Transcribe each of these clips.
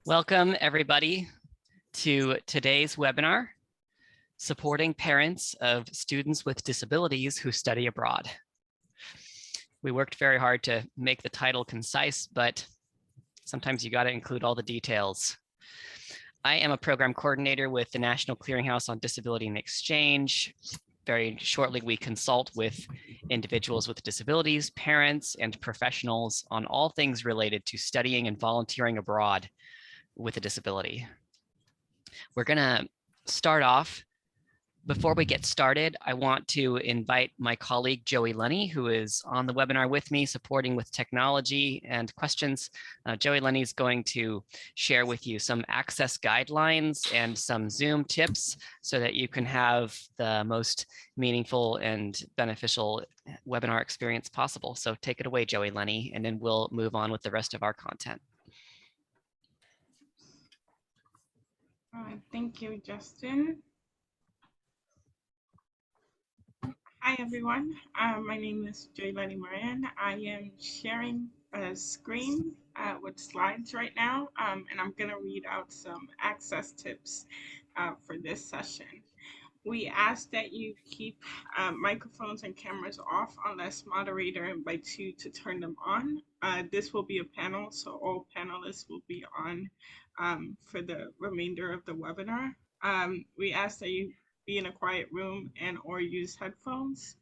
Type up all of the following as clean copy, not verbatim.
Welcome, everybody, to today's webinar, Supporting Parents of Students with Disabilities Who Study Abroad. We worked very hard to make the title concise, but sometimes you got to include all the details. I am a program coordinator with the National Clearinghouse on Disability and Exchange. Very shortly, we consult with individuals with disabilities, parents, and professionals on all things related to studying and volunteering abroad with a disability. We're going to start off. Before we get started, I want to invite my colleague Joey Lenny, who is on the webinar with me, supporting with technology and questions. Joey Lenny is going to share with you some access guidelines and some Zoom tips so that you can have the most meaningful and beneficial webinar experience possible. So take it away, Joey Lenny, and then we'll move on with the rest of our content. Thank you, Justin. Hi, everyone. My name is Joy Lenny Moran. I am sharing a screen with slides right now, and I'm going to read out some access tips for this session. We ask that you keep microphones and cameras off unless moderator invites you to turn them on. This will be a panel, so all panelists will be on for the remainder of the webinar. We ask that you be in a quiet room and or use headphones.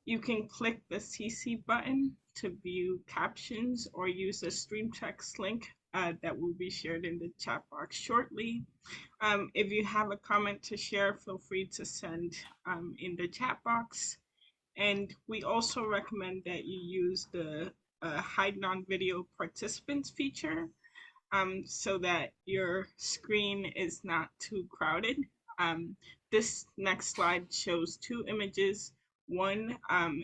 You can click the CC button to view captions or use the StreamText link that will be shared in the chat box shortly. If you have a comment to share, feel free to send in the chat box. And we also recommend that you use the hide non-video participants feature so that your screen is not too crowded. This next slide shows two images. One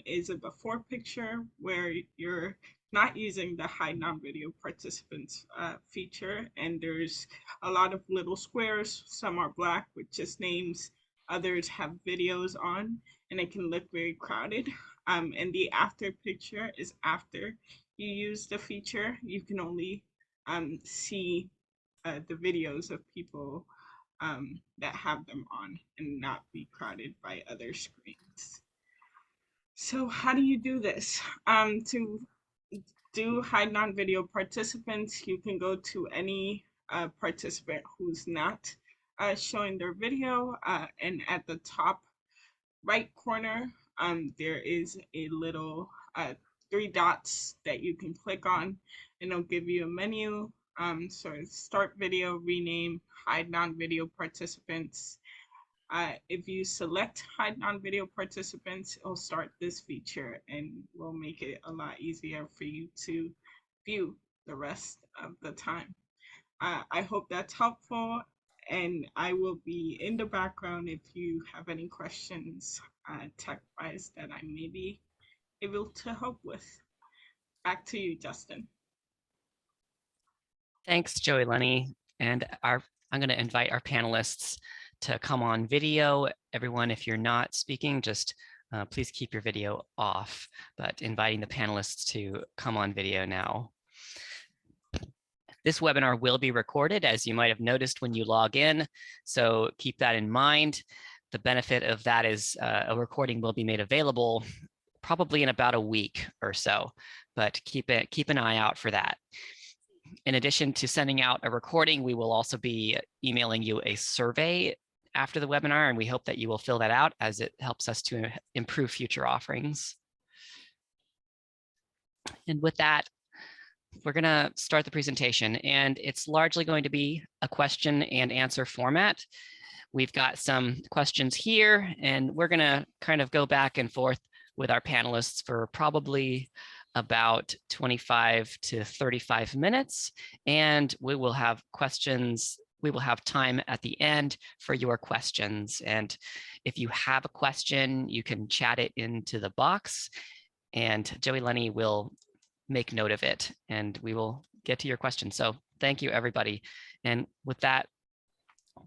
is a before picture where you're not using the hide non-video participants feature, and there's a lot of little squares. Some are black with just names, others have videos on, and it can look very crowded. And the after picture is after you use the feature. You can only see the videos of people that have them on and not be crowded by other screens. So how do you do this? To do hide non-video participants, you can go to any participant who's not showing their video, and at the top right corner, there is a little 3 dots that you can click on, and it'll give you a menu. So start video, rename, hide non-video participants. If you select hide non-video participants, it'll start this feature and will make it a lot easier for you to view the rest of the time. I hope that's helpful, and I will be in the background if you have any questions tech-wise that I may be able to help with. Back to you, Justin. Thanks, Joey Lenny. And I'm going to invite our panelists to come on video. Everyone, if you're not speaking, just please keep your video off, but inviting the panelists to come on video now. This webinar will be recorded, as you might have noticed when you log in, so keep that in mind. The benefit of that is a recording will be made available probably in about a week or so, but keep an eye out for that. In addition to sending out a recording, we will also be emailing you a survey after the webinar, and we hope that you will fill that out as it helps us to improve future offerings. And with that, we're going to start the presentation, and it's largely going to be a question and answer format. We've got some questions here, and we're going to kind of go back and forth with our panelists for probably about 25 to 35 minutes, and we will have questions. We will have time at the end for your questions. And if you have a question, you can chat it into the box, and Joey Lenny will make note of it, and we will get to your question. So thank you, everybody. And with that,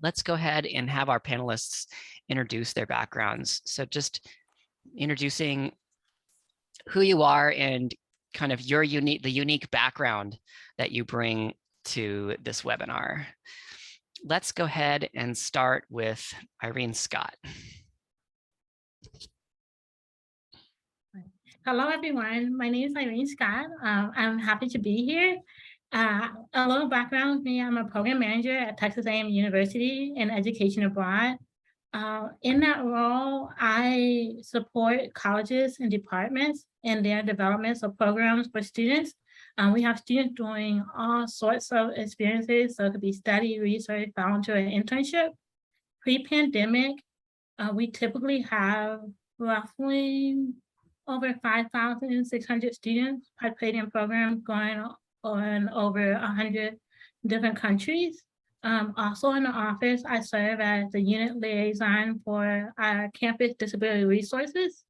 let's go ahead and have our panelists introduce their backgrounds. So just introducing who you are and kind of your the unique background that you bring to this webinar. Let's go ahead and start with Irene Scott. Hello, everyone. My name is Irene Scott. I'm happy to be here. A little background with me, I'm a program manager at Texas A&M University in education abroad. In that role, I support colleges and departments in their developments of programs for students. We have students doing all sorts of experiences, so it could be study, research, volunteer, and internship. Pre-pandemic, we typically have roughly over 5,600 students participating in programs going on over 100 different countries. Also in the office, I serve as the unit liaison for our campus disability resources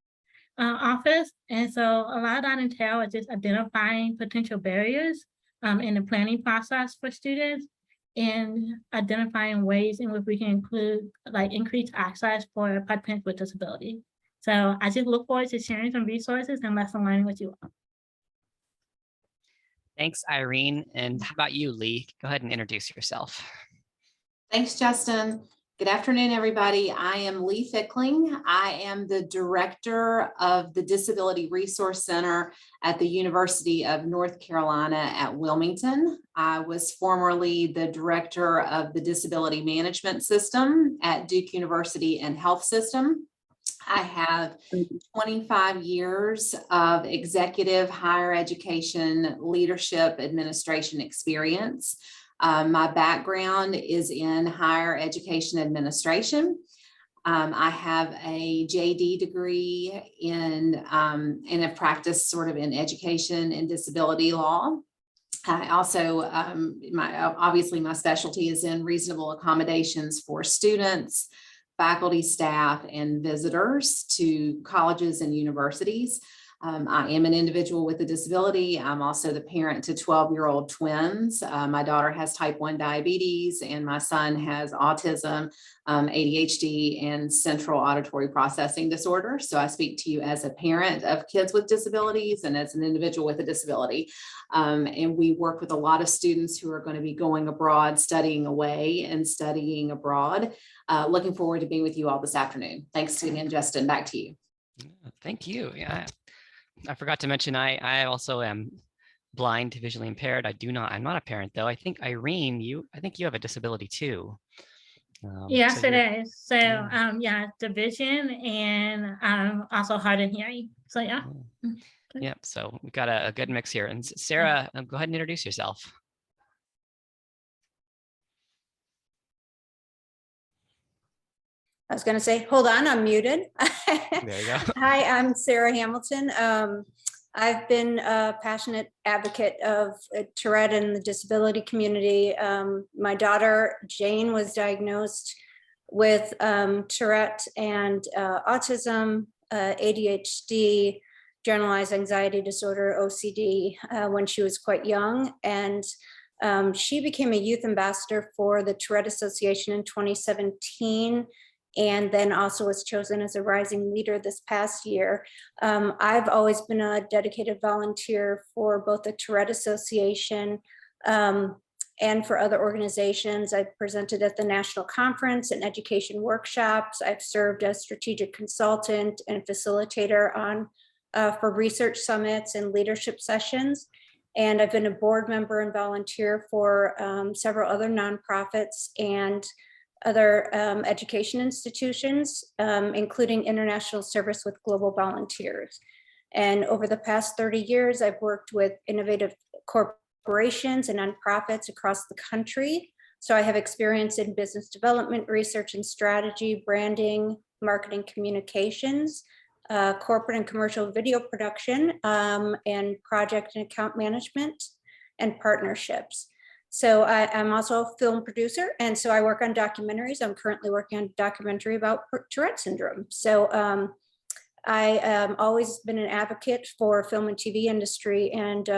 office. And so a lot of that entails just identifying potential barriers in the planning process for students and identifying ways in which we can include like increased access for participants with disabilities. So I just look forward to sharing some resources and lesson learning with you all. Thanks, Irene. And how about you, Lee? Go ahead and introduce yourself. Thanks, Justin. Good afternoon, everybody. I am Lee Fickling. I am the director of the Disability Resource Center at the University of North Carolina at Wilmington. I was formerly the director of the Disability Management System at Duke University and Health System. I have 25 years of executive higher education leadership administration experience. My background is in higher education administration. I have a JD degree in and have practiced sort of in education and disability law. I also, obviously my specialty is in reasonable accommodations for students, faculty, staff, and visitors to colleges and universities. I am an individual with a disability. I'm also the parent to 12-year-old twins. My daughter has type 1 diabetes and my son has autism, ADHD, and central auditory processing disorder. So I speak to you as a parent of kids with disabilities and as an individual with a disability. And we work with a lot of students who are going to be going abroad, studying away and studying abroad. Looking forward to being with you all this afternoon. Thanks again, Justin. Back to you. Thank you. Yeah. I forgot to mention, I also am blind, visually impaired. I'm not a parent though. I think Irene, I think you have a disability too. Yes, so it is. So yeah, the vision and also hard of hearing. So yeah. Yeah, so we've got a good mix here. And Sarah, go ahead and introduce yourself. I was going to say, hold on, I'm muted. There you go. Hi, I'm Sarah Hamilton. I've been a passionate advocate of Tourette and the disability community. My daughter, Jane, was diagnosed with Tourette and autism, ADHD, generalized anxiety disorder, OCD, when she was quite young. And she became a youth ambassador for the Tourette Association in 2017. And then also was chosen as a rising leader this past year. I've always been a dedicated volunteer for both the Tourette Association and for other organizations. I've presented at the national conference and education workshops. I've served as strategic consultant and facilitator on for research summits and leadership sessions. And I've been a board member and volunteer for several other nonprofits and other education institutions, including international service with global volunteers. And over the past 30 years, I've worked with innovative corporations and nonprofits across the country. So I have experience in business development, research and strategy, branding, marketing communications, corporate and commercial video production, and project and account management and partnerships. So I'm also a film producer, and so I work on documentaries. I'm currently working on a documentary about Tourette syndrome. So I always been an advocate for film and TV industry and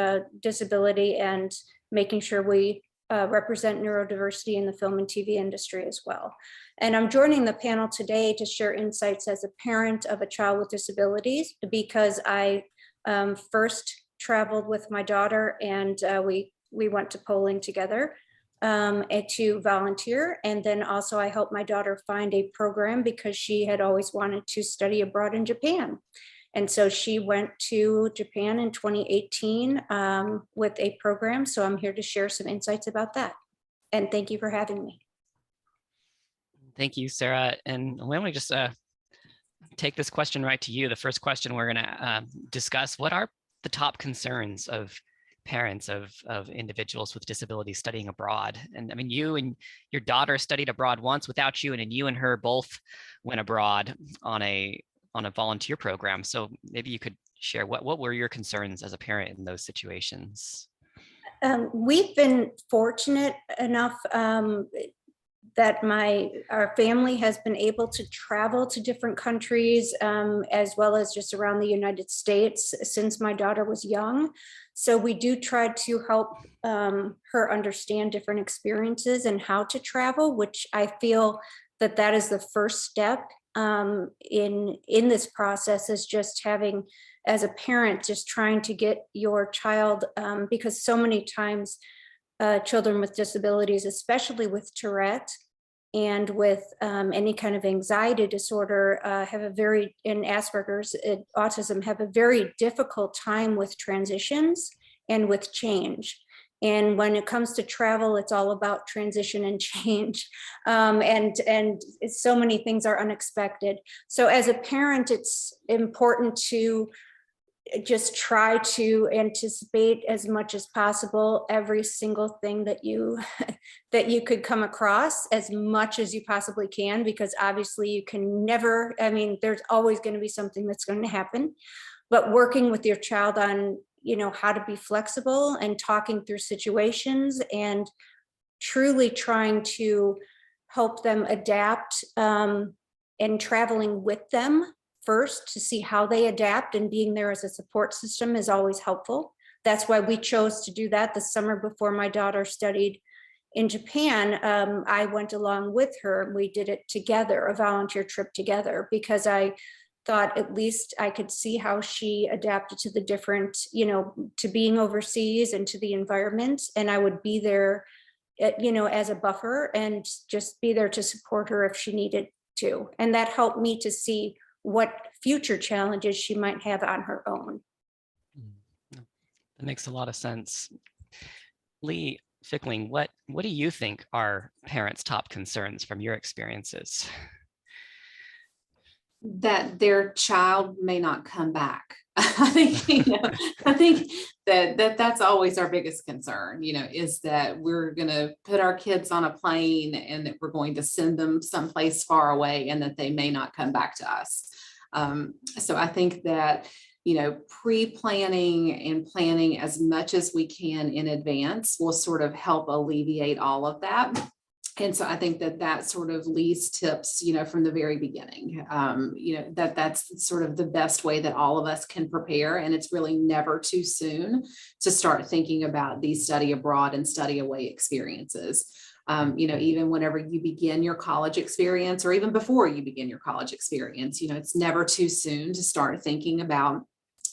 disability and making sure we represent neurodiversity in the film and TV industry as well. And I'm joining the panel today to share insights as a parent of a child with disabilities, because I first traveled with my daughter and we we went to Poland together and to volunteer. And then also I helped my daughter find a program because she had always wanted to study abroad in Japan. And so she went to Japan in 2018 with a program. So I'm here to share some insights about that. And thank you for having me. Thank you, Sarah. And why don't we just take this question right to you. The first question we're going to discuss, what are the top concerns of parents of individuals with disabilities studying abroad? And I mean, you and your daughter studied abroad once without you, and then you and her both went abroad on a volunteer program. So maybe you could share what were your concerns as a parent in those situations? We've been fortunate enough that our family has been able to travel to different countries as well as just around the United States since my daughter was young. So we do try to help her understand different experiences and how to travel, which I feel that is the first step in this process, is just having, as a parent, just trying to get your child, because so many times children with disabilities, especially with Tourette and with any kind of anxiety disorder, and Asperger's and autism, have a very difficult time with transitions and with change. And when it comes to travel, it's all about transition and change. And so many things are unexpected. So as a parent, it's important to just try to anticipate as much as possible every single thing that you could come across, as much as you possibly can, because obviously you can never, I mean, there's always going to be something that's going to happen. But working with your child on, how to be flexible and talking through situations and truly trying to help them adapt, and traveling with them first to see how they adapt, and being there as a support system is always helpful. That's why we chose to do that the summer before my daughter studied in Japan. I went along with her. We did it together, a volunteer trip together, because I thought at least I could see how she adapted to the different, to being overseas and to the environment. And I would be there, as a buffer, and just be there to support her if she needed to. And that helped me to see what future challenges she might have on her own. That makes a lot of sense. Lee Fickling, what do you think are parents' top concerns from your experiences? That their child may not come back. I think that's always our biggest concern, is that we're going to put our kids on a plane and that we're going to send them someplace far away and that they may not come back to us. So I think that, pre-planning and planning as much as we can in advance will sort of help alleviate all of that. And so I think that sort of Lee's tips, from the very beginning, that's sort of the best way that all of us can prepare. And it's really never too soon to start thinking about these study abroad and study away experiences. Even whenever you begin your college experience, or even before you begin your college experience, it's never too soon to start thinking about,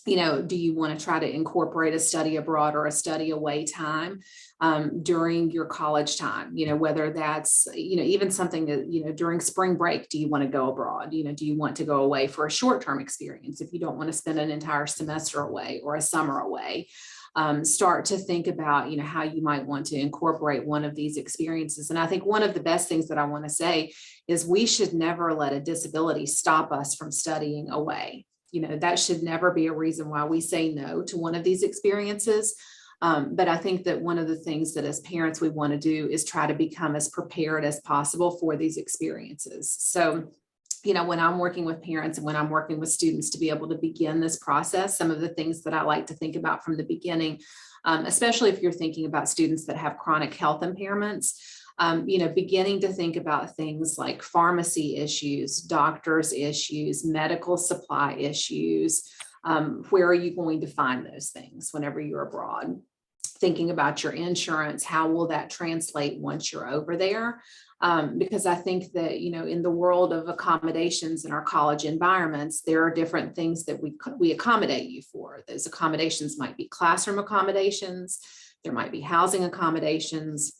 do you want to try to incorporate a study abroad or a study away time during your college time, whether that's, even something that, during spring break, do you want to go abroad? Do you want to go away for a short-term experience if you don't want to spend an entire semester away or a summer away? Start to think about, how you might want to incorporate one of these experiences. And I think one of the best things that I want to say is we should never let a disability stop us from studying away. That should never be a reason why we say no to one of these experiences. But I think that one of the things that as parents we want to do is try to become as prepared as possible for these experiences. So, when I'm working with parents and when I'm working with students to be able to begin this process, some of the things that I like to think about from the beginning, especially if you're thinking about students that have chronic health impairments, beginning to think about things like pharmacy issues, doctors issues, medical supply issues. Where are you going to find those things whenever you're abroad? Thinking about your insurance, how will that translate once you're over there? Because I think that, in the world of accommodations in our college environments, there are different things that we accommodate you for. Those accommodations might be classroom accommodations. There might be housing accommodations.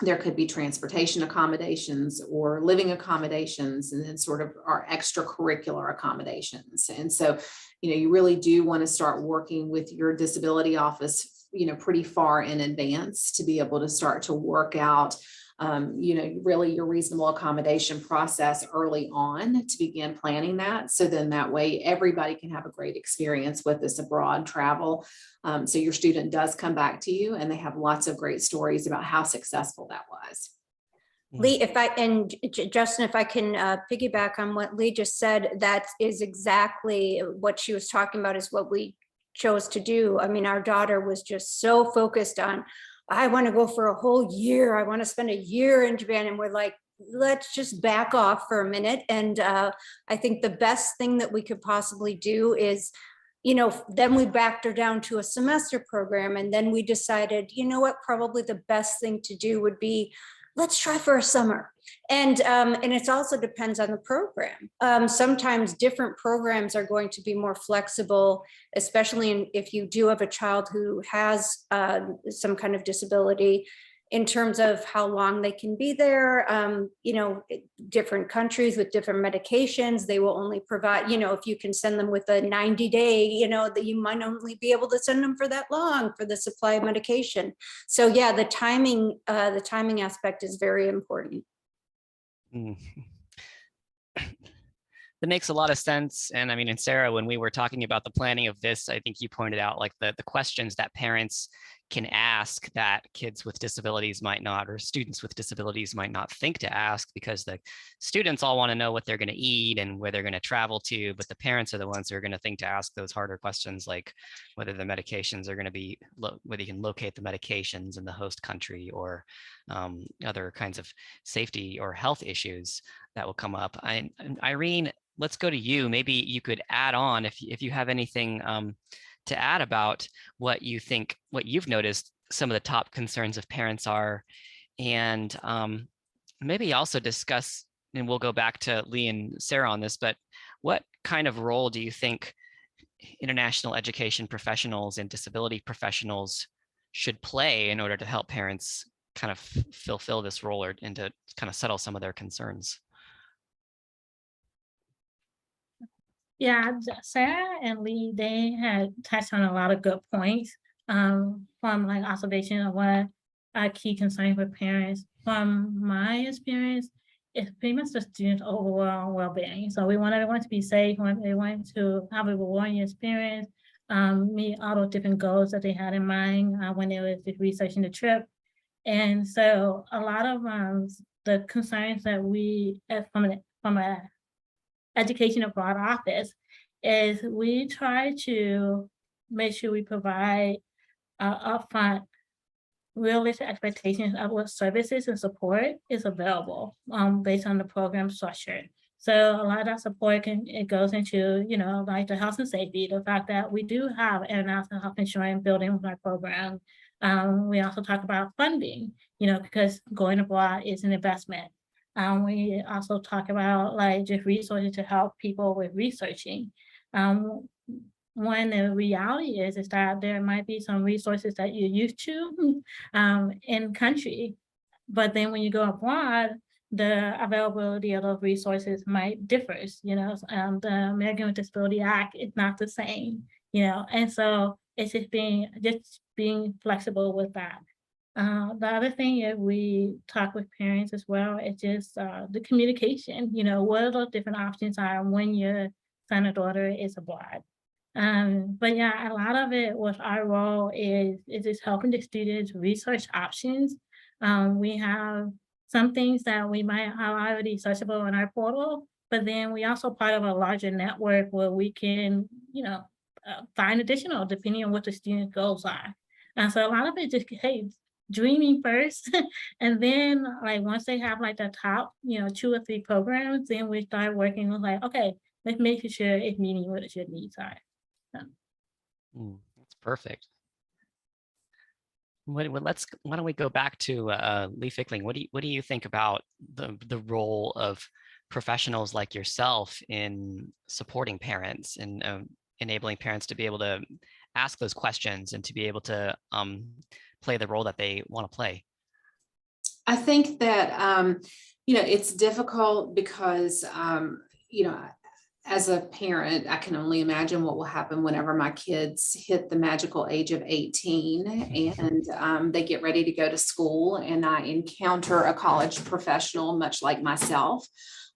There could be transportation accommodations or living accommodations, and then sort of our extracurricular accommodations. And so, you really do want to start working with your disability office, pretty far in advance to be able to start to work out really your reasonable accommodation process early on to begin planning that. So then that way everybody can have a great experience with this abroad travel. So your student does come back to you and they have lots of great stories about how successful that was. Lee, Justin, if I can piggyback on what Lee just said, that is exactly what she was talking about, is what we chose to do. I mean, our daughter was just so focused on, I want to go for a whole year. I want to spend a year in Japan. And we're like, let's just back off for a minute. And I think the best thing that we could possibly do is, then we backed her down to a semester program. And then we decided, what, probably the best thing to do would be, let's try for a summer. And it also depends on the program. Sometimes different programs are going to be more flexible, especially if you do have a child who has some kind of disability, in terms of how long they can be there. Different countries with different medications, they will only provide, if you can send them with a 90-day, that you might only be able to send them for that long for the supply of medication. So yeah, the timing aspect is very important. That makes a lot of sense. And I mean, and Sarah, when we were talking about the planning of this, I think you pointed out like the questions that parents can ask that kids with disabilities might not, or students with disabilities might not think to ask, because the students all want to know what they're going to eat and where they're going to travel to, but the parents are the ones who are going to think to ask those harder questions, like whether the medications are going to be, whether you can locate the medications in the host country, or other kinds of safety or health issues that will come up. Irene, let's go to you. Maybe you could add on if you have anything to add about what you think, what you've noticed some of the top concerns of parents are, and maybe also discuss, and we'll go back to Lee and Sarah on this, but what kind of role do you think international education professionals and disability professionals should play in order to help parents kind of fulfill this role, or and to kind of settle some of their concerns? Yeah, Sarah and Lee, they had touched on a lot of good points from like observation of what are key concerns with parents. From my experience, it's pretty much the students' overall well-being. So we want everyone to be safe, we want everyone to have a rewarding experience, meet all those different goals that they had in mind when they were researching the trip. And so a lot of the concerns that we, from a education abroad office, is we try to make sure we provide upfront realistic expectations of what services and support is available based on the program structure. So a lot of that support it goes into, like the health and safety, the fact that we do have international health insurance building with our program. We also talk about funding, because going abroad is an investment. We also talk about like just resources to help people with researching. When the reality is that there might be some resources that you're used to in country, but then when you go abroad, the availability of those resources might differ. The American with Disability Act is not the same, and so it's just being flexible with that. The other thing is we talk with parents as well. It's just the communication, what are those different options are when your son or daughter is abroad. But yeah, a lot of it with our role is just helping the students research options. We have some things that we might have already searchable on our portal, but then we also part of a larger network where we can, find additional depending on what the student goals are. And so a lot of it just, hey, dreaming first, and then like once they have like the top, 2 or 3 programs, then we start working with like, okay, let's make sure it's meeting what your needs are. That's perfect. Why don't we go back to Lee Fickling? What do you think about the role of professionals like yourself in supporting parents and enabling parents to be able to ask those questions and to be able to play the role that they want to play? I think that, it's difficult because, as a parent, I can only imagine what will happen whenever my kids hit the magical age of 18 and they get ready to go to school and I encounter a college professional, much like myself.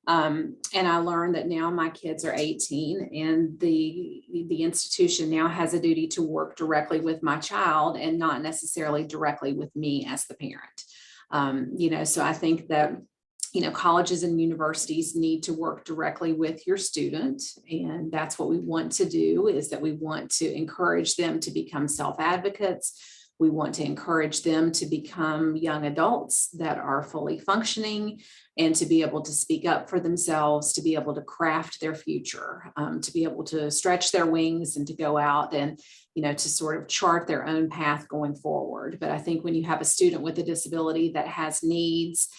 And I learned that now my kids are 18 and the institution now has a duty to work directly with my child and not necessarily directly with me as the parent. So I think that, colleges and universities need to work directly with your student. And that's what we want to do, is that we want to encourage them to become self-advocates. We want to encourage them to become young adults that are fully functioning and to be able to speak up for themselves, to be able to craft their future, to be able to stretch their wings and to go out and, to sort of chart their own path going forward. But I think when you have a student with a disability that has needs,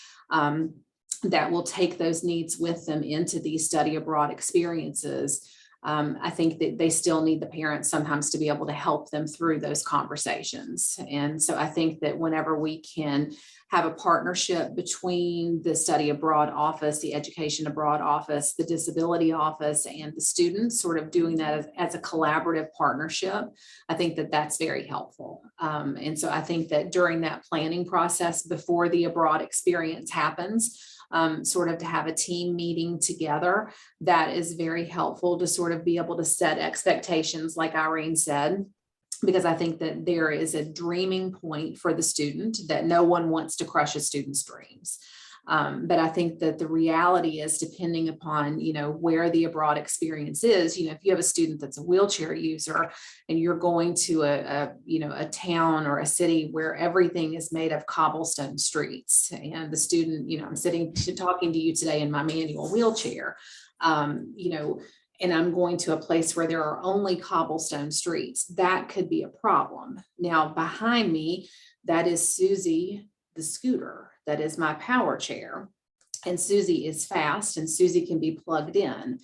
that will take those needs with them into these study abroad experiences, I think that they still need the parents sometimes to be able to help them through those conversations. And so I think that whenever we can have a partnership between the study abroad office, the education abroad office, the disability office, and the students sort of doing that as a collaborative partnership, I think that that's very helpful. And so I think that during that planning process before the abroad experience happens, sort of to have a team meeting together, that is very helpful to sort of be able to set expectations, like Irene said, because I think that there is a dreaming point for the student, that no one wants to crush a student's dreams. But I think that the reality is, depending upon, where the abroad experience is, if you have a student that's a wheelchair user and you're going to a town or a city where everything is made of cobblestone streets, and the student, I'm sitting talking to you today in my manual wheelchair, and I'm going to a place where there are only cobblestone streets, that could be a problem. Now, behind me, that is Susie, the scooter. That is my power chair. And Susie is fast and Susie can be plugged in.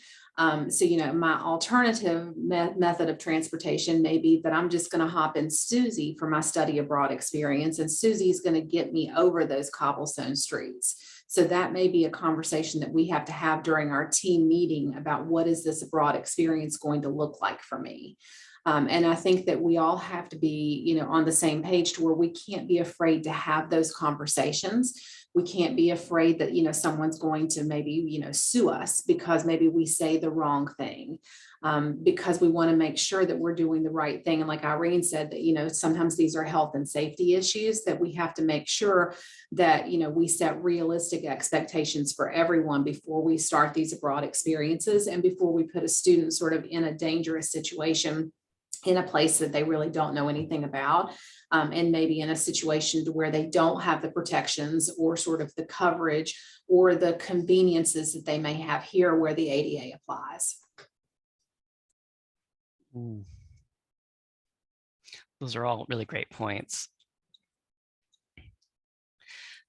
So, my alternative method of transportation may be that I'm just going to hop in Susie for my study abroad experience, and Susie's going to get me over those cobblestone streets. So that may be a conversation that we have to have during our team meeting about what is this abroad experience going to look like for me. And I think that we all have to be, on the same page, to where we can't be afraid to have those conversations. We can't be afraid that, someone's going to maybe, sue us because maybe we say the wrong thing, because we want to make sure that we're doing the right thing. And like Irene said, that, sometimes these are health and safety issues that we have to make sure that, we set realistic expectations for everyone before we start these abroad experiences and before we put a student sort of in a dangerous situation in a place that they really don't know anything about, and maybe in a situation to where they don't have the protections or sort of the coverage or the conveniences that they may have here where the ADA applies. Ooh. Those are all really great points.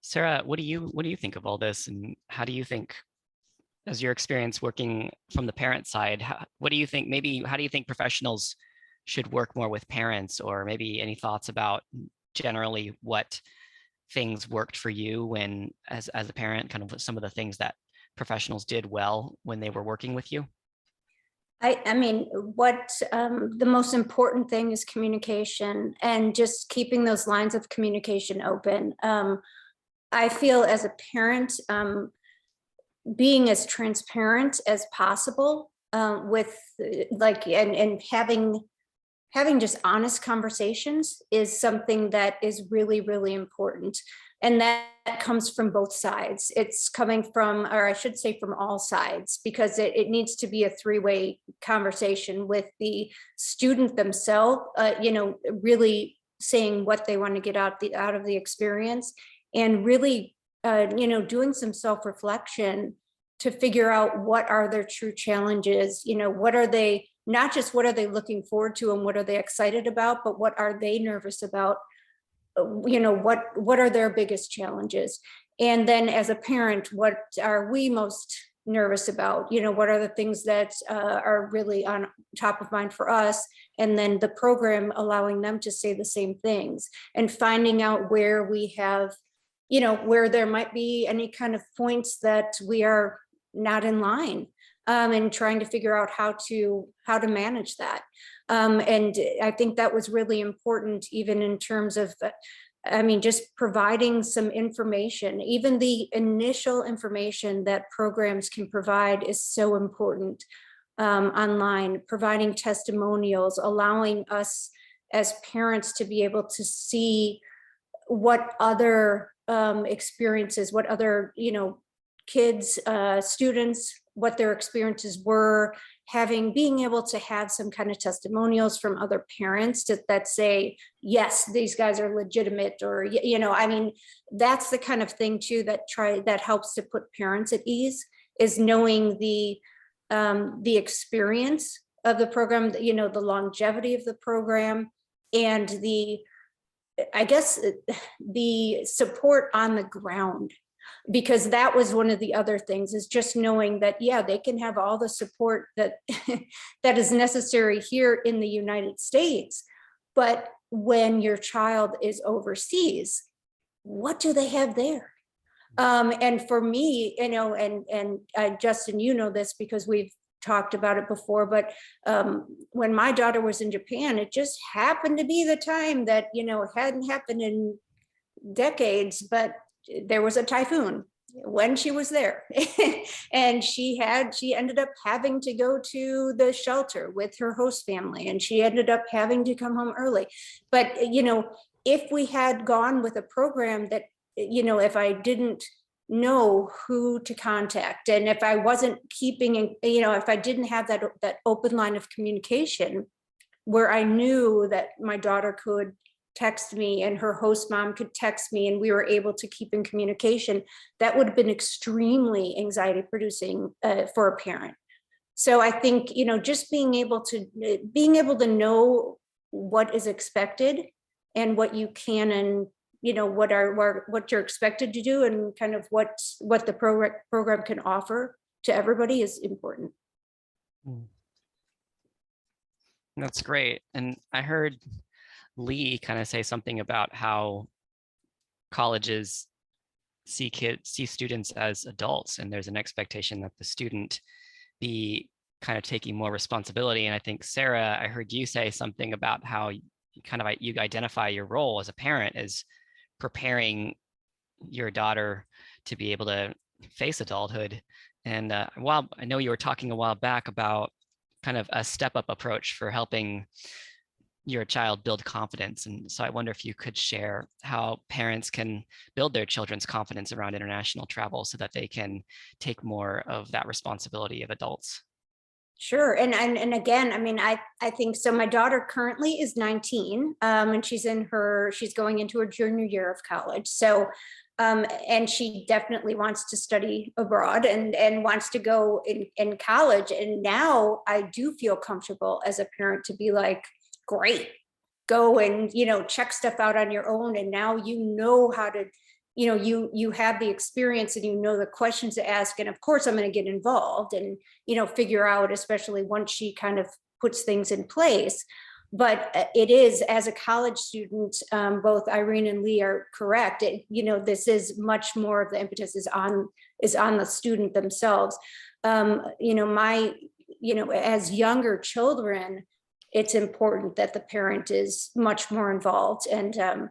Sarah, what do you think of all this, and how do you think, as your experience working from the parent side, how do you think professionals should work more with parents, or maybe any thoughts about generally what things worked for you when, as a parent, kind of some of the things that professionals did well when they were working with you? I mean, what the most important thing is communication, and just keeping those lines of communication open. I feel as a parent, being as transparent as possible with and having just honest conversations is something that is really, really important. And that comes from both sides. It's coming from, or I should say from all sides, because it needs to be a three-way conversation with the student themselves, really saying what they want to get out of the experience, and really, doing some self-reflection to figure out what are their true challenges, what are they, not just what are they looking forward to and what are they excited about, but what are they nervous about? What are their biggest challenges? And then as a parent, what are we most nervous about, what are the things that are really on top of mind for us, and then the program allowing them to say the same things, and finding out where we have, where there might be any kind of points that we are not in line, and trying to figure out how to manage that. And I think that was really important, even in terms of just providing some information. Even the initial information that programs can provide is so important online, providing testimonials, allowing us as parents to be able to see what other experiences, what other, kids, students, what their experiences were, being able to have some kind of testimonials from other parents that say, yes, these guys are legitimate, or, that's the kind of thing too that helps to put parents at ease, is knowing the experience of the program, the longevity of the program, and the support on the ground. Because that was one of the other things, is just knowing that, yeah, they can have all the support that that is necessary here in the United States. But when your child is overseas, what do they have there? And for me, and Justin, this because we've talked about it before, but when my daughter was in Japan, it just happened to be the time that, it hadn't happened in decades, but there was a typhoon when she was there. And she ended up having to go to the shelter with her host family, and she ended up having to come home early. But, if we had gone with a program that, if I didn't know who to contact, and if I wasn't keeping, if I didn't have that open line of communication where I knew that my daughter could text me and her host mom could text me, and we were able to keep in communication, that would have been extremely anxiety producing for a parent. So I think, just being able to know what is expected and what you can, and what you're expected to do, and kind of what the program can offer to everybody is important. That's great. And I heard Lee kind of say something about how colleges see students as adults, and there's an expectation that the student be kind of taking more responsibility. And I think, Sarah, I heard you say something about how you identify your role as a parent as preparing your daughter to be able to face adulthood. And while I know you were talking a while back about kind of a step-up approach for helping your child build confidence. And so I wonder if you could share how parents can build their children's confidence around international travel so that they can take more of that responsibility of adults. Sure. And again, I think so. My daughter currently is 19, and she's going into her junior year of college. So, and she definitely wants to study abroad and wants to go in college. And now I do feel comfortable as a parent to be like, great, go and, check stuff out on your own. And now how to, you have the experience, and the questions to ask. And of course, I'm going to get involved and, figure out, especially once she kind of puts things in place. But it is, as a college student, both Irene and Lee are correct. This is much more of the impetus is on the student themselves. As younger children, it's important that the parent is much more involved. And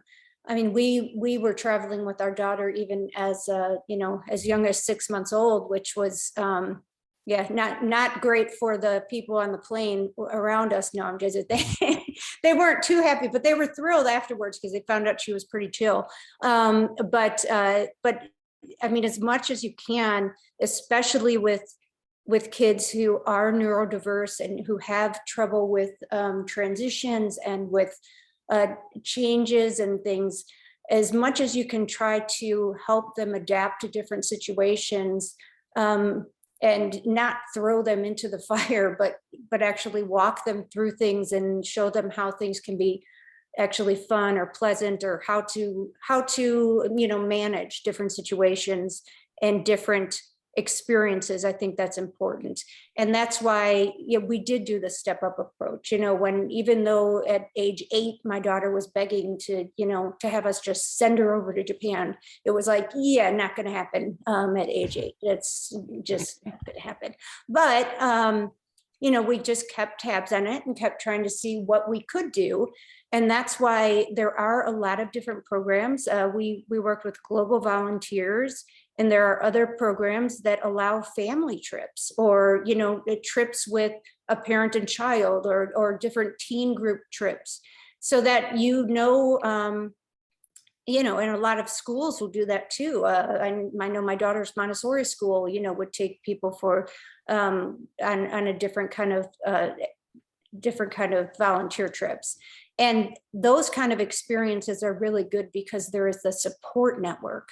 we were traveling with our daughter even as young as 6 months old, which was not great for the people on the plane around us. No, I'm just they weren't too happy, but they were thrilled afterwards because they found out she was pretty chill. But as much as you can, especially with kids who are neurodiverse and who have trouble with transitions and with changes and things, as much as you can try to help them adapt to different situations, and not throw them into the fire, but actually walk them through things and show them how things can be actually fun or pleasant, or how to manage different situations and different experiences, I think that's important. And that's why we did do the step up approach, when, even though at age 8, my daughter was begging to, to have us just send her over to Japan. It was like, yeah, not going to happen at age 8. It's just not going to happen. But, we just kept tabs on it and kept trying to see what we could do. And that's why there are a lot of different programs. We worked with Global Volunteers, and there are other programs that allow family trips, or, trips with a parent and child, or different teen group trips, so that, and a lot of schools will do that too. I know my daughter's Montessori school, would take people for on a different kind of volunteer trips. And those kind of experiences are really good because there is the support network,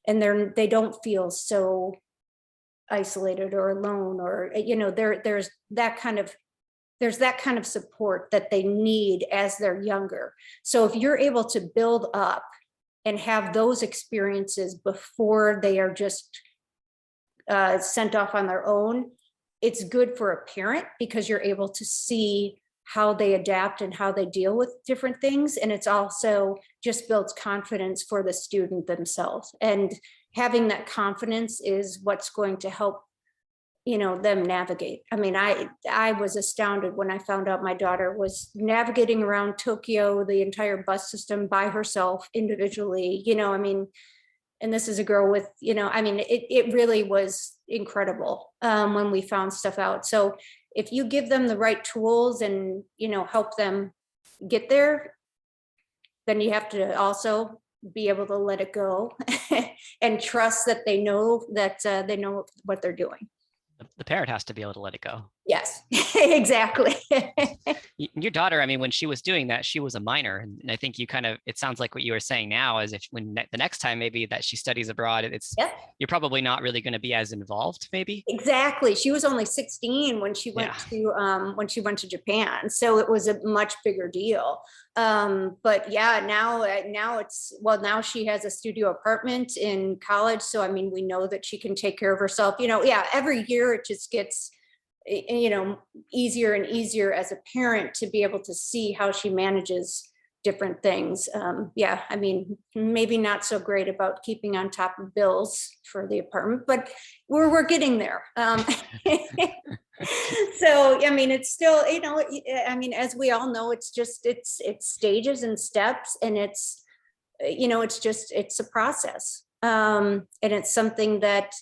and they don't feel so isolated or alone, or, there's that kind of support that they need as they're younger. So if you're able to build up and have those experiences before they are just sent off on their own, it's good for a parent because you're able to see how they adapt and how they deal with different things. And it's also just builds confidence for the student themselves. And having that confidence is what's going to help, them navigate. I mean, I was astounded when I found out my daughter was navigating around Tokyo, the entire bus system, by herself individually, and this is a girl with, it really was incredible when we found stuff out. So if you give them the right tools and, help them get there, then you have to also be able to let it go and trust that they know what they're doing. The parent has to be able to let it go. Yes, exactly. Your daughter, I mean, when she was doing that, she was a minor. And I think it sounds like what you were saying now is the next time maybe that she studies abroad, you're probably not really going to be as involved, maybe. Exactly. She was only 16 when she went to Japan. So it was a much bigger deal. But yeah, now she has a studio apartment in college. So, I mean, we know that she can take care of herself, every year it just gets, easier and easier as a parent to be able to see how she manages different things. I mean, maybe not so great about keeping on top of bills for the apartment, but we're getting there. So, I mean, it's still, as we all know, it's stages and steps, and it's a process. And it's something that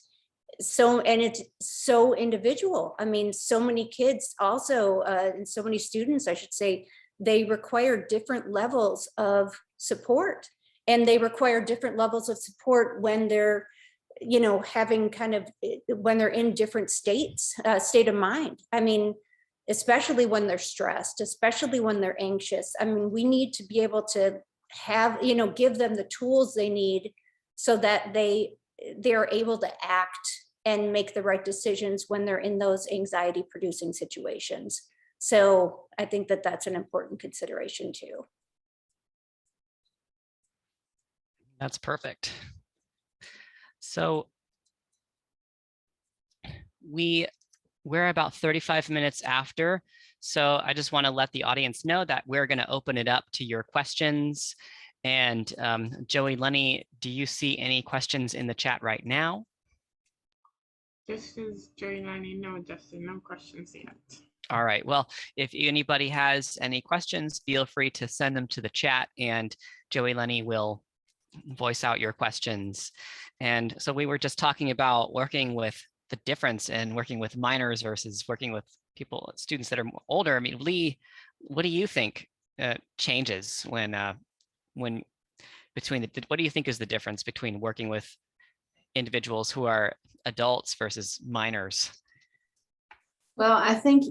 it's so individual. I mean, so many kids also, and so many students, I should say, they require different levels of support, and they require different levels of support when they're, when they're in different state of mind. I mean, especially when they're stressed, especially when they're anxious. I mean, we need to be able to have, give them the tools they need so that they're able to act and make the right decisions when they're in those anxiety producing situations. So I think that that's an important consideration too. That's perfect. So we're about 35 minutes after. So I just want to let the audience know that we're going to open it up to your questions. And Joey, Lenny, do you see any questions in the chat right now? This is Joey Lenny. No, Justin, no questions yet. All right. Well, if anybody has any questions, feel free to send them to the chat, and Joey Lenny will voice out your questions. And so we were just talking about working with the difference in working with minors versus working with students that are older. I mean, Lee, what do you think changes what do you think is the difference between working with individuals who are adults versus minors? Well, I think,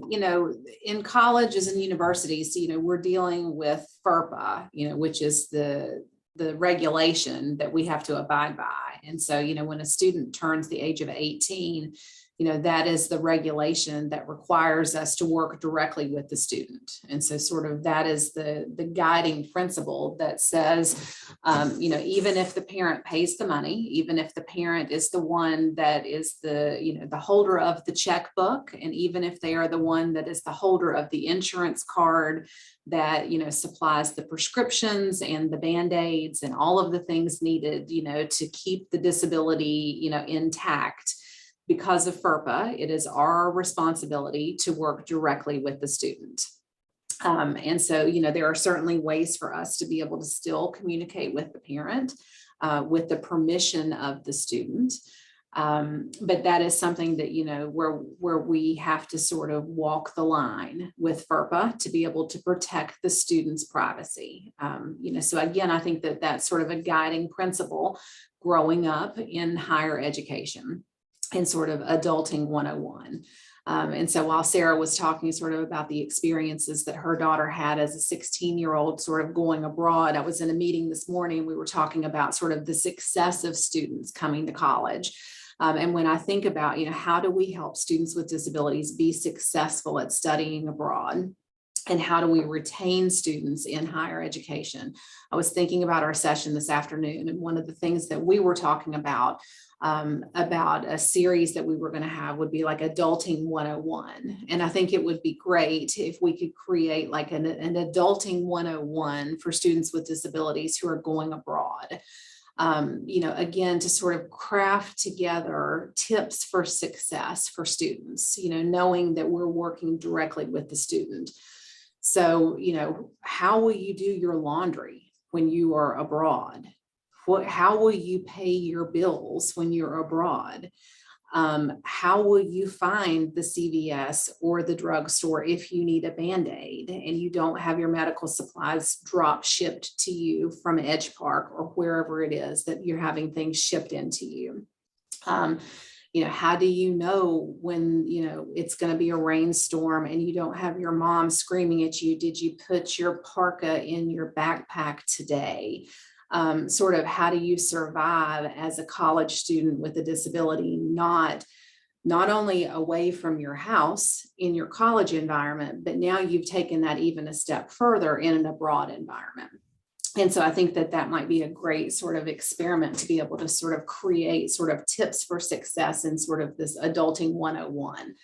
in colleges and universities, we're dealing with FERPA, which is the regulation that we have to abide by. And so, when a student turns the age of 18, that is the regulation that requires us to work directly with the student. And so sort of that is the guiding principle that says, even if the parent pays the money, even if the parent is the one that is the holder of the checkbook, and even if they are the one that is the holder of the insurance card that, supplies the prescriptions and the Band-Aids and all of the things needed, to keep the disability, intact. Because of FERPA, it is our responsibility to work directly with the student. And so, there are certainly ways for us to be able to still communicate with the parent with the permission of the student. But that is something that, where we have to sort of walk the line with FERPA to be able to protect the student's privacy. So again, I think that that's sort of a guiding principle growing up in higher education and sort of adulting 101. And so while Sarah was talking sort of about the experiences that her daughter had as a 16-year-old sort of going abroad, I was in a meeting this morning, we were talking about sort of the success of students coming to college. And when I think about, how do we help students with disabilities be successful at studying abroad? And how do we retain students in higher education? I was thinking about our session this afternoon, and one of the things that we were talking about a series that we were going to have would be like Adulting 101. And I think it would be great if we could create like an Adulting 101 for students with disabilities who are going abroad. Again, to sort of craft together tips for success for students, knowing that we're working directly with the student. So, how will you do your laundry when you are abroad? How will you pay your bills when you're abroad? How will you find the CVS or the drugstore if you need a Band-Aid and you don't have your medical supplies drop shipped to you from Edge Park or wherever it is that you're having things shipped into you? How do you know when, it's going to be a rainstorm and you don't have your mom screaming at you, did you put your parka in your backpack today? Sort of how do you survive as a college student with a disability, not only away from your house in your college environment, but now you've taken that even a step further in an abroad environment. And so I think that might be a great sort of experiment to be able to sort of create sort of tips for success in sort of this Adulting 101.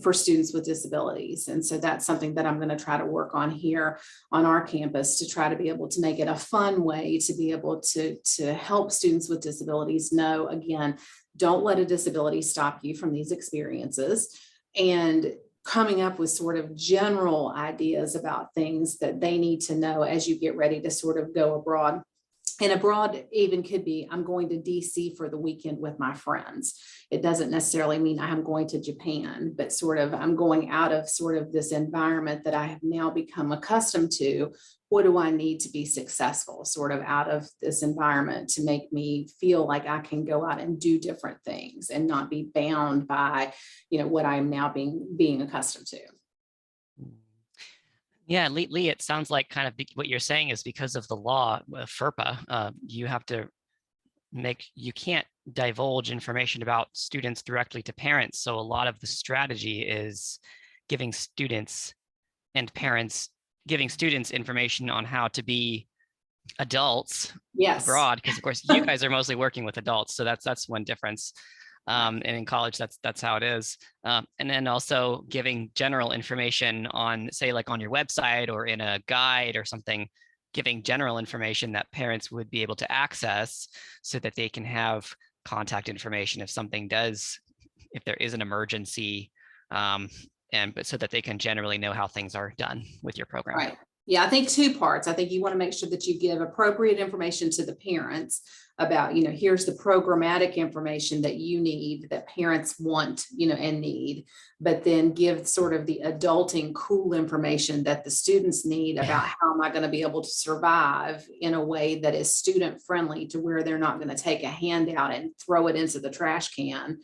For students with disabilities. And so that's something that I'm going to try to work on here on our campus to try to be able to make it a fun way to be able to help students with disabilities know, again, don't let a disability stop you from these experiences, and coming up with sort of general ideas about things that they need to know as you get ready to sort of go abroad. And abroad even could be, I'm going to DC for the weekend with my friends. It doesn't necessarily mean I'm going to Japan, but sort of I'm going out of sort of this environment that I have now become accustomed to. What do I need to be successful sort of out of this environment to make me feel like I can go out and do different things and not be bound by, what I'm now being accustomed to. Yeah, Lee, it sounds like kind of what you're saying is because of the law, FERPA, you can't divulge information about students directly to parents. So a lot of the strategy is giving students and parents, giving students information on how to be adults abroad, because of course you guys are mostly working with adults. So that's one difference. And in college, that's how it is. And then also giving general information on, say, like on your website or in a guide or something, giving general information that parents would be able to access so that they can have contact information if there is an emergency, but so that they can generally know how things are done with your program. Right. Yeah, I think two parts. I think you want to make sure that you give appropriate information to the parents about, here's the programmatic information that you need, that parents want, and need, but then give sort of the adulting cool information that the students need about how am I going to be able to survive in a way that is student friendly, to where they're not going to take a handout and throw it into the trash can,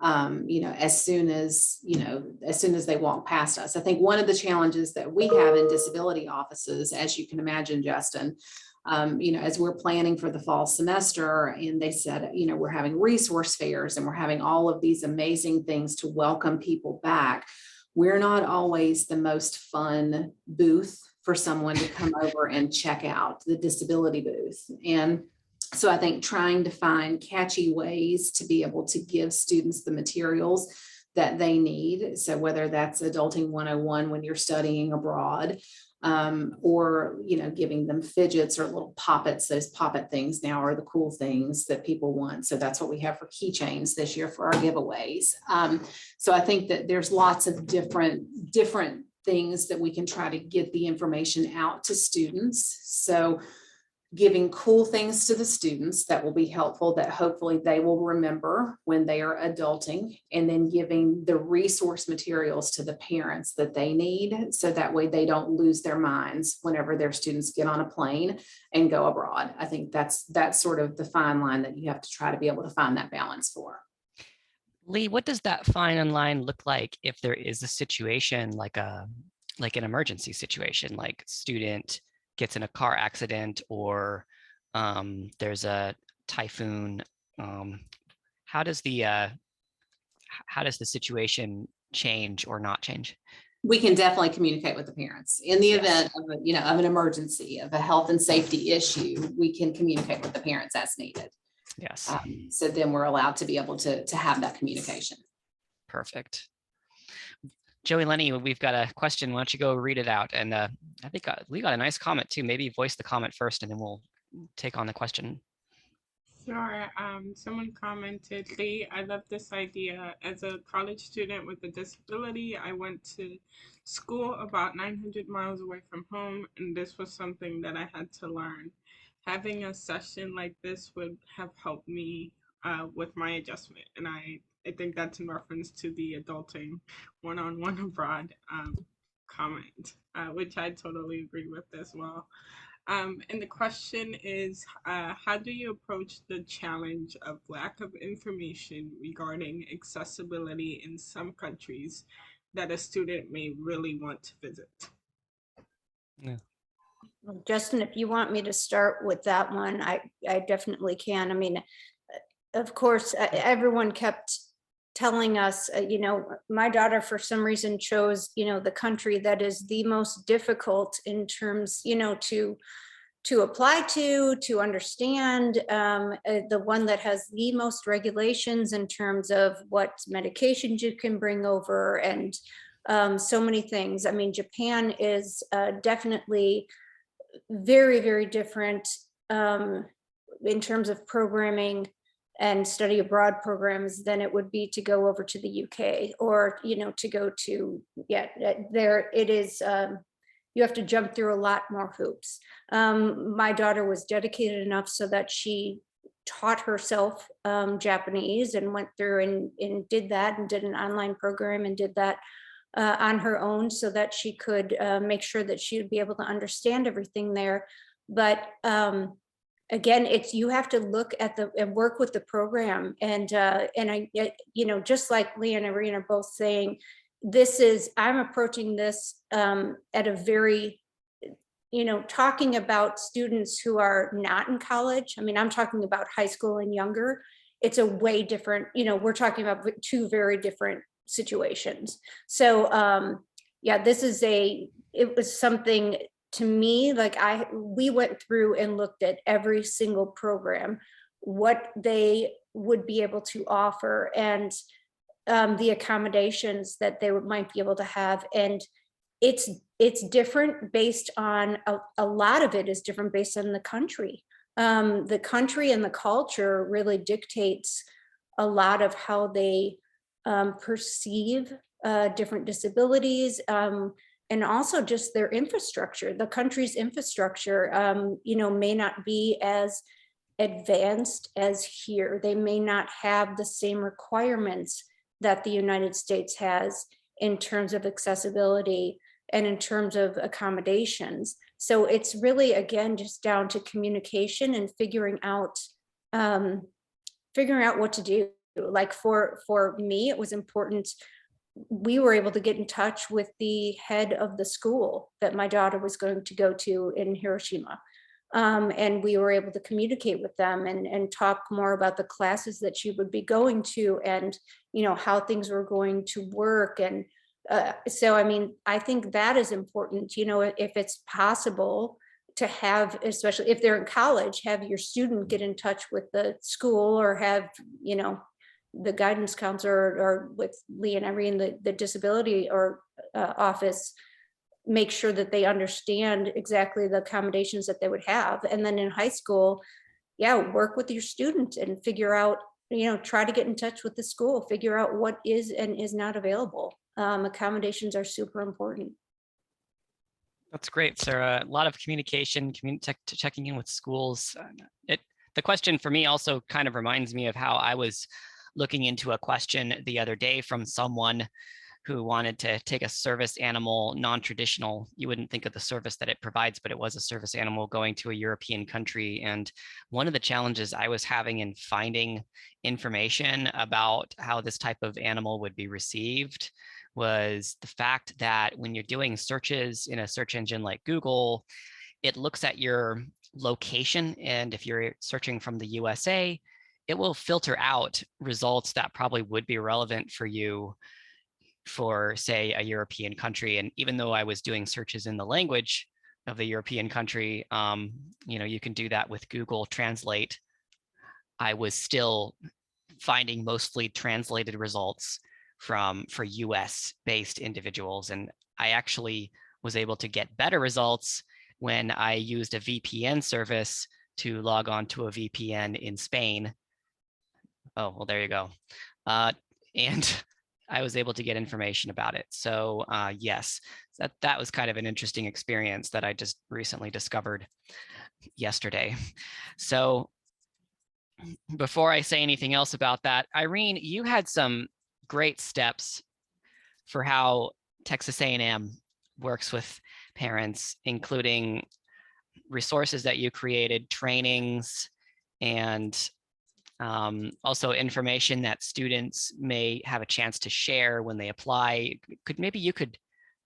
as soon as they walk past us. I think one of the challenges that we have in disability offices, as you can imagine, Justin, As we're planning for the fall semester, and they said, we're having resource fairs and we're having all of these amazing things to welcome people back. We're not always the most fun booth for someone to come over and check out, the disability booth. And so I think trying to find catchy ways to be able to give students the materials that they need. So whether that's Adulting 101 when you're studying abroad, or, giving them fidgets or little poppets. Those poppet things now are the cool things that people want. So that's what we have for keychains this year for our giveaways. So I think that there's lots of different things that we can try to get the information out to students. So giving cool things to the students that will be helpful, that hopefully they will remember when they are adulting, and then giving the resource materials to the parents that they need. So that way they don't lose their minds whenever their students get on a plane and go abroad. I think that's sort of the fine line that you have to try to be able to find that balance for. Lee, what does that fine line look like if there is a situation like an emergency situation, like student gets in a car accident or there's a typhoon? How does the situation change or not change? We can definitely communicate with the parents in the Yes. event of of an emergency, of a health and safety issue. We can communicate with the parents as needed. Yes, So then we're allowed to be able to have that communication. perfect. Joey Lenny, we've got a question. Why don't you go read it out? And I think we got a nice comment too. Maybe voice the comment first and then we'll take on the question. Sure. Someone commented, Lee, I love this idea. As a college student with a disability, I went to school about 900 miles away from home, and this was something that I had to learn. Having a session like this would have helped me with my adjustment, and I think that's in reference to the Adulting 101 abroad comment, which I totally agree with as well. And the question is, how do you approach the challenge of lack of information regarding accessibility in some countries that a student may really want to visit? Well, Justin, if you want me to start with that one, I definitely can. I mean, of course, everyone kept telling us, my daughter for some reason chose, the country that is the most difficult in terms, to apply to understand, the one that has the most regulations in terms of what medications you can bring over, and so many things. I mean, Japan is definitely very, very different in terms of programming and study abroad programs than it would be to go over to the UK, or, to go to, there it is, you have to jump through a lot more hoops. My daughter was dedicated enough so that she taught herself Japanese and went through and did that, and did an online program and did that on her own, so that she could make sure that she would be able to understand everything there. But again, you have to look at and work with the program, and I, just like Lee and Irene are both saying, I'm approaching this at a very, talking about students who are not in college. I mean, I'm talking about high school and younger. It's a way different, we're talking about two very different situations. So it was something to me, like we went through and looked at every single program, what they would be able to offer, and the accommodations that they might be able to have. And it's different based on, a lot of it is different based on the country. The country and the culture really dictates a lot of how they perceive different disabilities, and also just their infrastructure. The country's infrastructure, may not be as advanced as here. They may not have the same requirements that the United States has in terms of accessibility and in terms of accommodations. So it's really, again, just down to communication and figuring out what to do. Like for me, it was important. We were able to get in touch with the head of the school that my daughter was going to go to in Hiroshima. And we were able to communicate with them and talk more about the classes that she would be going to and, you know, how things were going to work. And so, I mean, I think that is important, you know, if it's possible to have, especially if they're in college, have your student get in touch with the school or have, you know, the guidance counselor or with Lee and Irene, the disability or office, make sure that they understand exactly the accommodations that they would have. And then in high school, yeah, work with your student and figure out, you know, try to get in touch with the school, figure out what is and is not available. Accommodations are super important. That's great, Sarah. A lot of communication, checking in with schools. The question for me also kind of reminds me of how I was looking into a question the other day from someone who wanted to take a service animal, non-traditional. You wouldn't think of the service that it provides, but it was a service animal going to a European country. And one of the challenges I was having in finding information about how this type of animal would be received was the fact that when you're doing searches in a search engine like Google, it looks at your location. And if you're searching from the USA, it will filter out results that probably would be relevant for you for, say, a European country. And even though I was doing searches in the language of the European country, you know, you can do that with Google Translate. I was still finding mostly translated results for US based individuals. And I actually was able to get better results when I used a VPN service to log on to a VPN in Spain. Oh, well, there you go. And I was able to get information about it. So yes, that was kind of an interesting experience that I just recently discovered yesterday. So before I say anything else about that, Irene, you had some great steps for how Texas A&M works with parents, including resources that you created, trainings, and also information that students may have a chance to share when they apply. Maybe you could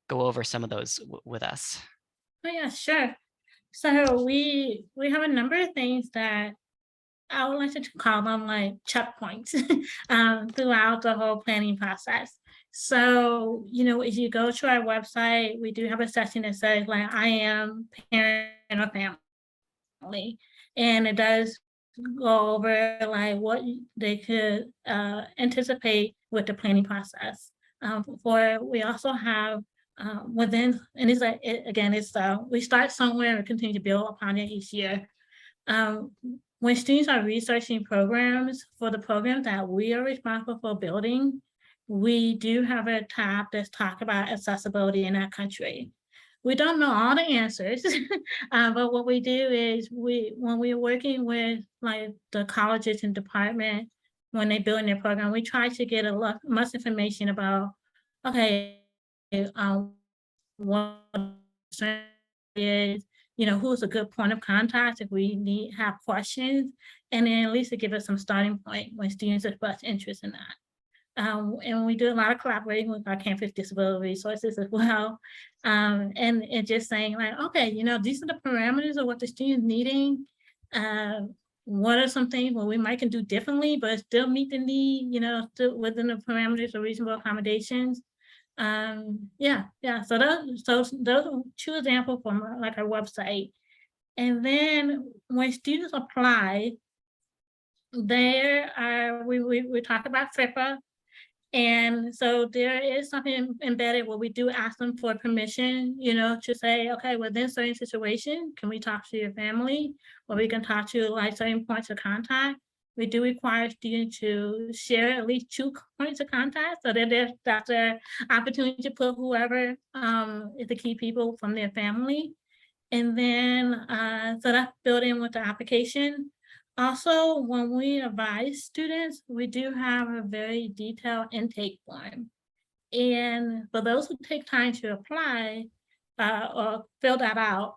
go over some of those with us. Oh yeah, sure. So we have a number of things that I would like to call them like checkpoints throughout the whole planning process. So, you know, if you go to our website, we do have a section that says like, I am parent or family. And it does go over like what they could anticipate with the planning process. We also have within, and it's like, again, it's we start somewhere and continue to build upon it each year. When students are researching programs, for the programs that we are responsible for building, we do have a tab that's talk about accessibility in our country. We don't know all the answers, but what we do is when we're working with like the colleges and department, when they're building their program, we try to get much information about, okay, what is, you know, who's a good point of contact if we have questions, and then at least to give us some starting point when students express interest in that. And we do a lot of collaborating with our campus disability resources as well. And just saying like, okay, you know, these are the parameters of what the student's needing. What are some things where we might can do differently, but still meet the need, you know, still within the parameters of reasonable accommodations. Yeah. So those are two examples from like our website. And then when students apply, we talk about FIPA. And so there is something embedded where we do ask them for permission, you know, to say, okay, within certain situation, can we talk to your family? Or we can talk to like certain points of contact. We do require students to share at least 2 points of contact so that that's their opportunity to put whoever is the key people from their family. And then, so that's built in with the application. Also, when we advise students, we do have a very detailed intake form. And for those who take time to apply or fill that out,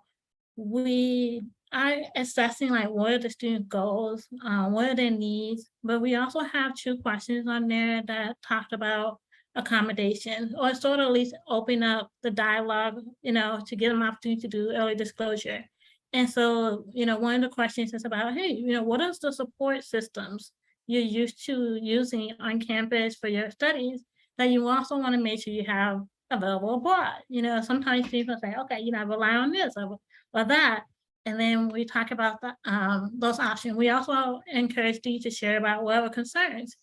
we are assessing like what are the student goals, what are their needs, but we also have 2 questions on there that talked about accommodation or sort of at least open up the dialogue, you know, to give them opportunity to do early disclosure. And so, one of the questions is about, hey, what is the support systems you're used to using on campus for your studies that you also want to make sure you have available abroad? Sometimes people say, okay, I rely on this or that. And then we talk about those options. We also encourage you to share about whatever concerns.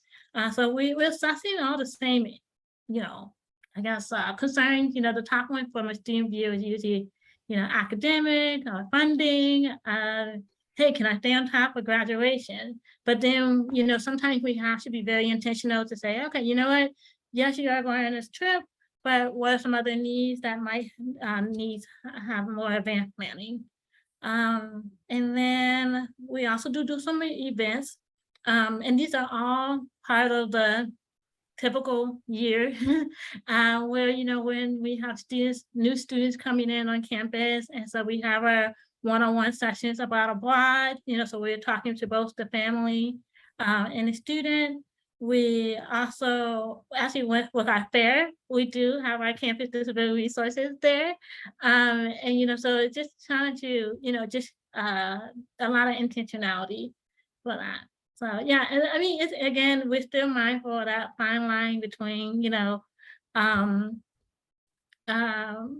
So we're assessing all the same, I guess, concerns. The top one from a student view is usually, academic or funding. Hey, can I stay on top of graduation? But then, sometimes we have to be very intentional to say, okay, you know what? Yes, you are going on this trip, but what are some other needs that might need have more advanced planning? And then we also do some events. And these are all part of the typical year where, when we have new students coming in on campus. And so we have our one-on-one sessions about abroad, so we're talking to both the family and the student. We also actually went with our fair. We do have our campus disability resources there. And, so it's just trying to, just a lot of intentionality for that. So, yeah, and I mean, it's, again, we're still mindful of that fine line between,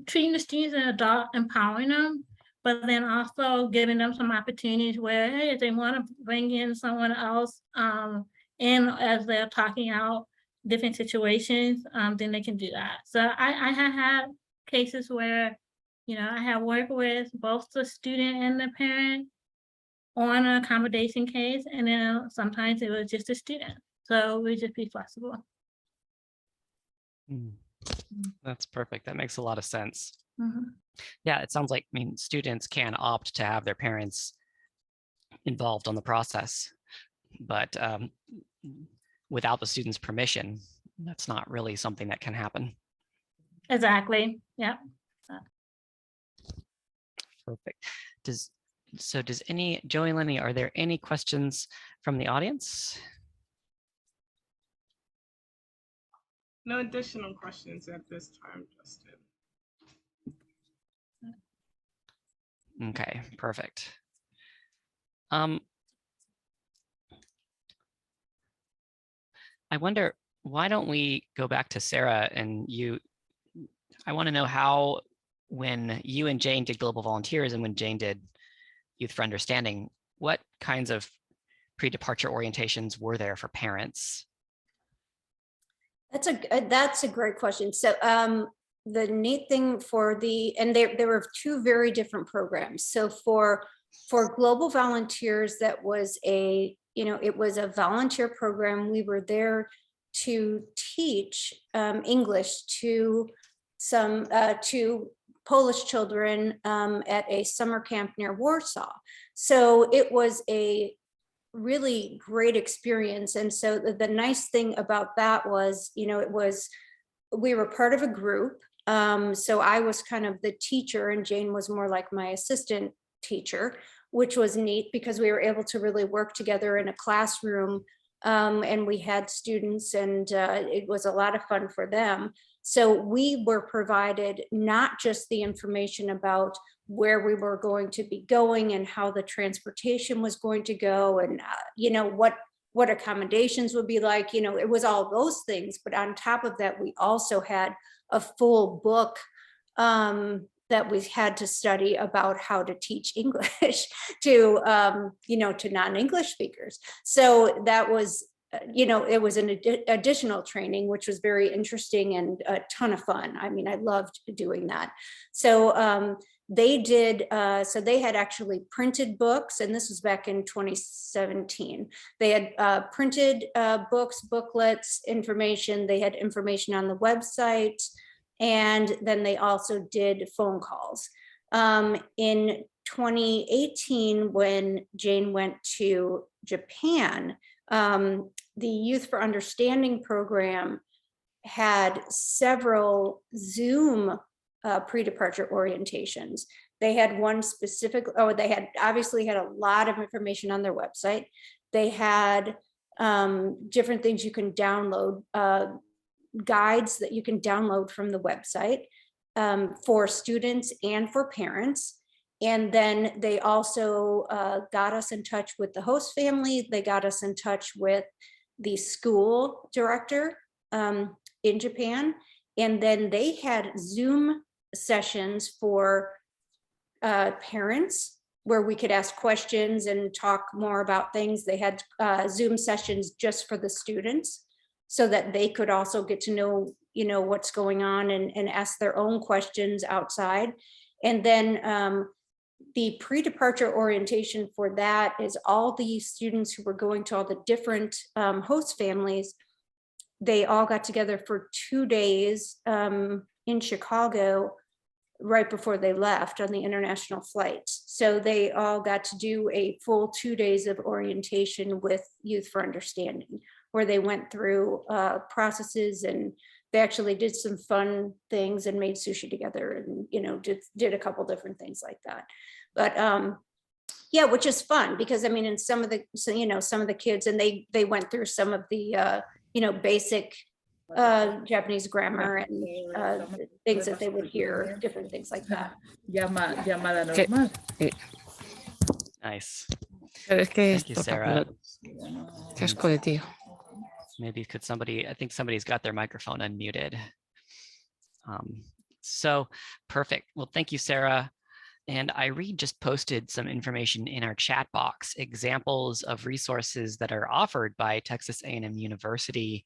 treating the students as an adult, empowering them, but then also giving them some opportunities where, hey, if they want to bring in someone else in as they're talking out different situations, then they can do that. So I have had cases where, I have worked with both the student and the parent on an accommodation case, and then sometimes it was just a student. So we just be flexible. That's perfect. That makes a lot of sense. Mhm. Yeah, it sounds like, students can opt to have their parents involved on the process, but without the student's permission, that's not really something that can happen. Exactly. Yeah. Perfect. Does Joey and Lenny, are there any questions from the audience? No additional questions at this time, Justin. Okay, perfect. I wonder, why don't we go back to Sarah and you? I want to know how, when you and Jane did Global Volunteers and when Jane did Youth for Understanding, what kinds of pre-departure orientations were there for parents? That's a great question. So the neat thing and there were two very different programs. So for Global Volunteers, that was it was a volunteer program. We were there to teach English to some to Polish children at a summer camp near Warsaw. So it was a really great experience. And so the nice thing about that was, we were part of a group. So I was kind of the teacher and Jane was more like my assistant teacher, which was neat because we were able to really work together in a classroom. And we had students and it was a lot of fun for them. So we were provided not just the information about where we were going to be going and how the transportation was going to go and, what accommodations would be like, it was all those things. But on top of that, we also had a full book that we had to study about how to teach English to, to non-English speakers. So that was, it was an additional training, which was very interesting and a ton of fun. I mean, I loved doing that. So they did, so they had actually printed books, and this was back in 2017. They had printed books, booklets, information. They had information on the website, and then they also did phone calls. In 2018, when Jane went to Japan, the Youth for Understanding program had several Zoom pre-departure orientations. They had one specific, they had obviously had a lot of information on their website. They had different things you can download, guides that you can download from the website for students and for parents. And then they also got us in touch with the host family. They got us in touch with the school director in Japan. And then they had Zoom sessions for parents where we could ask questions and talk more about things. They had Zoom sessions just for the students so that they could also get to know, what's going on and ask their own questions outside. And then the pre-departure orientation for that is all the students who were going to all the different host families. They all got together for 2 days in Chicago right before they left on the international flights. So they all got to do a full 2 days of orientation with Youth for Understanding, where they went through processes, and they actually did some fun things and made sushi together, and did a couple different things like that. But yeah, which is fun because I mean, in some of the kids, and they went through some of the basic Japanese grammar and things that they would hear, different things like that. Llamada normal. Nice. Pero es que Thank you, esto, Sarah. qué asco de tío. Maybe could somebody, I think somebody's got their microphone unmuted. So perfect. Well, thank you, Sarah. And Irene just posted some information in our chat box, examples of resources that are offered by Texas A&M University.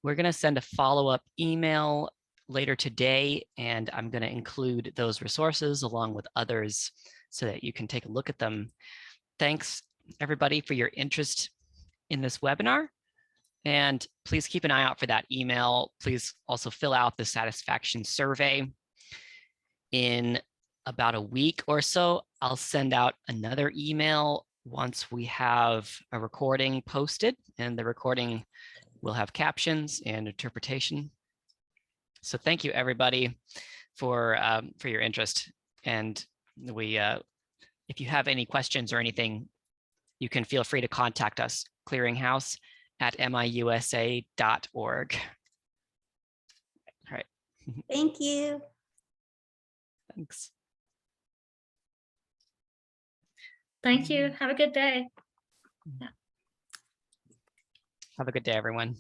We're going to send a follow-up email later today, and I'm going to include those resources along with others so that you can take a look at them. Thanks, everybody, for your interest in this webinar. And please keep an eye out for that email. Please also fill out the satisfaction survey. In about a week or so, I'll send out another email once we have a recording posted, and the recording will have captions and interpretation. So thank you, everybody, for your interest. And if you have any questions or anything, you can feel free to contact us, clearinghouse@miusa.org. All right. Thank you. Thanks. Thank you. Have a good day. Have a good day, everyone.